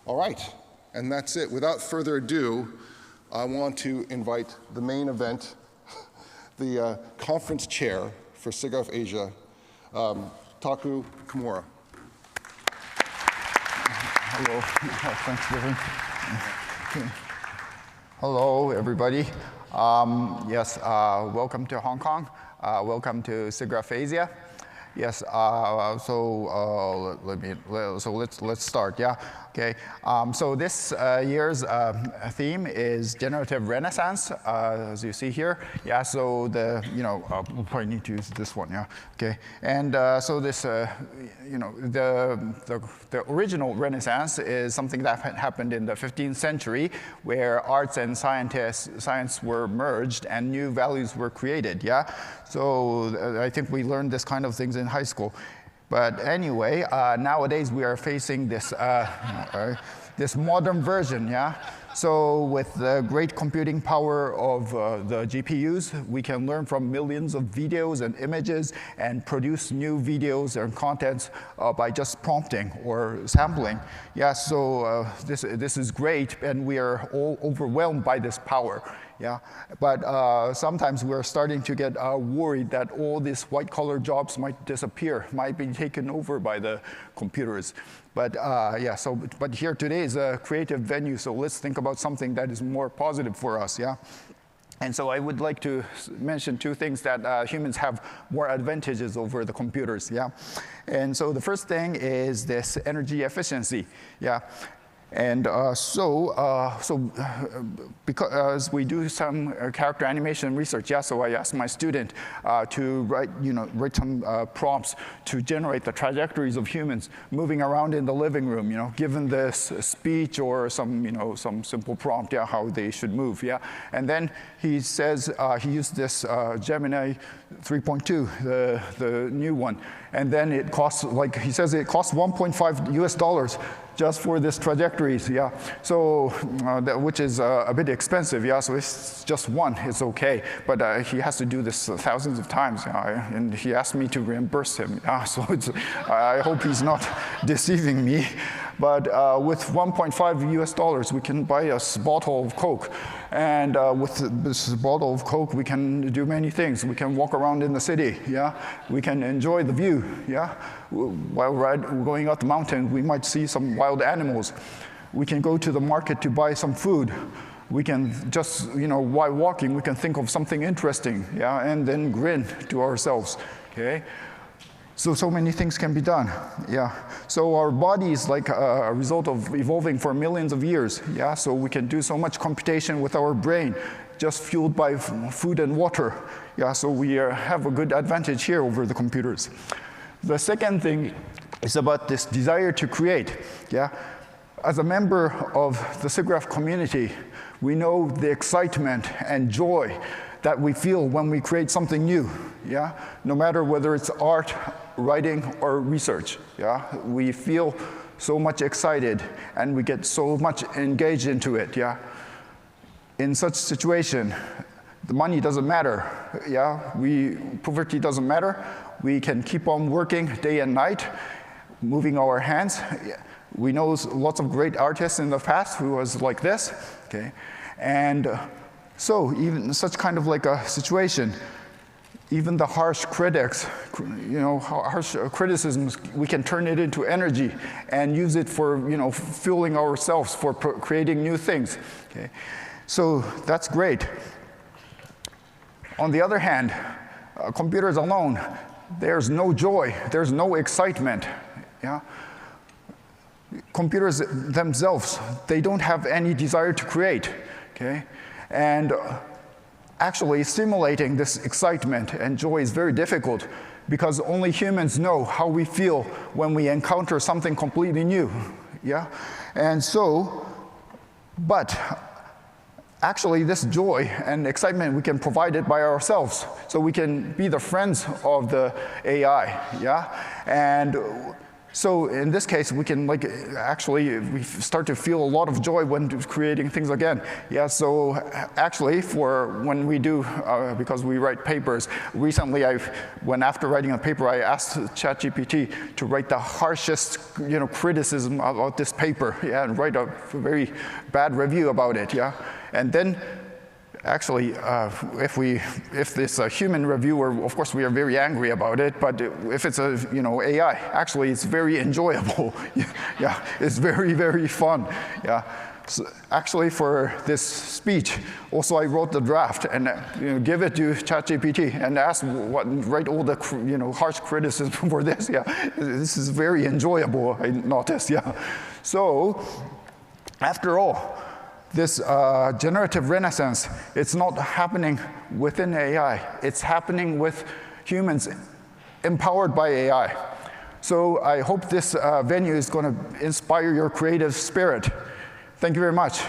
All right, and that's it. Without further ado, I want to invite the main event, the conference chair for SIGGRAPH Asia, Taku Komura. Hello. Thanks, Devin. Okay. Hello, everybody. Yes, welcome to Hong Kong. Welcome to SIGGRAPH Asia. Yes, let's start. Yeah. Okay. So this year's theme is generative renaissance, as you see here. Yeah. So we'll probably need to use this one. Yeah. Okay. And so this, the original Renaissance is something that happened in the 15th century, where arts and science were merged and new values were created. Yeah. So I think we learned this kind of things in high school. But anyway, nowadays we are facing this, this modern version, yeah? So with the great computing power of the GPUs, we can learn from millions of videos and images and produce new videos and contents by just prompting or sampling. Yeah, so this is great, and we are all overwhelmed by this power. Yeah, but sometimes we're starting to get worried that all these white-collar jobs might disappear, might be taken over by the computers. But yeah, but here today is a creative venue, so let's think about something that is more positive for us. Yeah. And so I would like to mention two things that humans have more advantages over the computers. Yeah. And so the first thing is this energy efficiency. Yeah. And because we do some character animation research, yeah, so I asked my student to write some prompts to generate the trajectories of humans moving around in the living room, given this speech or some simple prompt, yeah, how they should move, yeah. And then he says he used this Gemini 3.2, the new one, and then it costs, like he says, it costs $1.5 US just for this trajectories, yeah. So, which is a bit expensive, yeah. So it's just one, it's okay. But he has to do this thousands of times, yeah? And he asked me to reimburse him, yeah. So I hope he's not deceiving me. But with $1.5 US, we can buy a bottle of Coke. And with this bottle of Coke, we can do many things. We can walk around in the city, yeah? We can enjoy the view, yeah? While going up the mountain, we might see some wild animals. We can go to the market to buy some food. We can just, while walking, we can think of something interesting, yeah? And then grin to ourselves, okay? So many things can be done, yeah. So our body is like a result of evolving for millions of years, yeah. So we can do so much computation with our brain, just fueled by food and water, yeah. So we have a good advantage here over the computers. The second thing is about this desire to create, yeah. As a member of the SIGGRAPH community, we know the excitement and joy that we feel when we create something new, yeah? No matter whether it's art, writing, or research, yeah? We feel so much excited, and we get so much engaged into it, yeah? In such situation, the money doesn't matter, yeah? Poverty doesn't matter. We can keep on working day and night, moving our hands. We know lots of great artists in the past who was like this, okay? And so even such kind of like a situation, even the harsh critics, harsh criticisms, we can turn it into energy and use it for, fueling ourselves, for creating new things, okay? So that's great. On the other hand, computers alone, there's no joy, there's no excitement, yeah? Computers themselves, they don't have any desire to create, okay? And actually simulating this excitement and joy is very difficult, because only humans know how we feel when we encounter something completely new, yeah? And so, but actually this joy and excitement, we can provide it by ourselves. So we can be the friends of the AI, yeah? And So in this case, we can actually we start to feel a lot of joy when creating things again. Yeah. So actually, for when we do, because we write papers, recently when after writing a paper, I asked ChatGPT to write the harshest criticism about this paper. Yeah, and write a very bad review about it. Yeah, and then. Actually, if it's a human reviewer, of course we are very angry about it. But if it's a AI, actually it's very enjoyable. Yeah, it's very, very fun. Yeah. So actually, for this speech, also I wrote the draft and give it to ChatGPT and ask write all the harsh criticism for this. Yeah, this is very enjoyable. I noticed. Yeah. So after all. This generative renaissance, it's not happening within AI. It's happening with humans empowered by AI. So I hope this venue is going to inspire your creative spirit. Thank you very much.